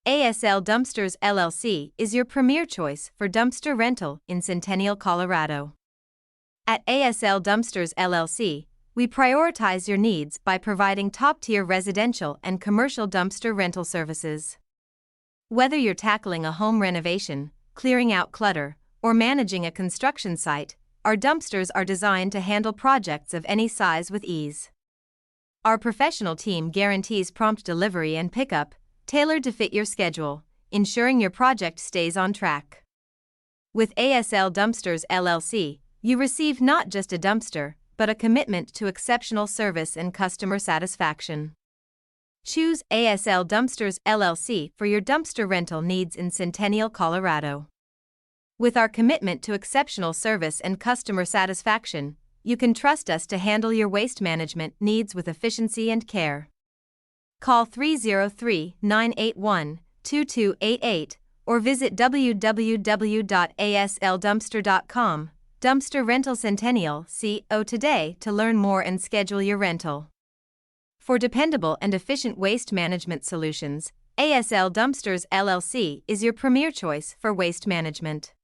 ASL Dumpsters LLC is your premier choice for dumpster rental in Centennial, Colorado. At ASL Dumpsters LLC, we prioritize your needs by providing top-tier residential and commercial dumpster rental services. Whether you're tackling a home renovation, clearing out clutter, or managing a construction site, our dumpsters are designed to handle projects of any size with ease. Our professional team guarantees prompt delivery and pickup, tailored to fit your schedule, ensuring your project stays on track. With ASL Dumpsters LLC, you receive not just a dumpster, but a commitment to exceptional service and customer satisfaction. Choose ASL Dumpsters LLC for your dumpster rental needs in Centennial, Colorado. With our commitment to exceptional service and customer satisfaction, you can trust us to handle your waste management needs with efficiency and care. Call 303-981-2288 or visit www.asldumpster.com. Dumpster Rental Centennial CO today to learn more and schedule your rental. For dependable and efficient waste management solutions, ASL Dumpsters LLC is your premier choice for waste management.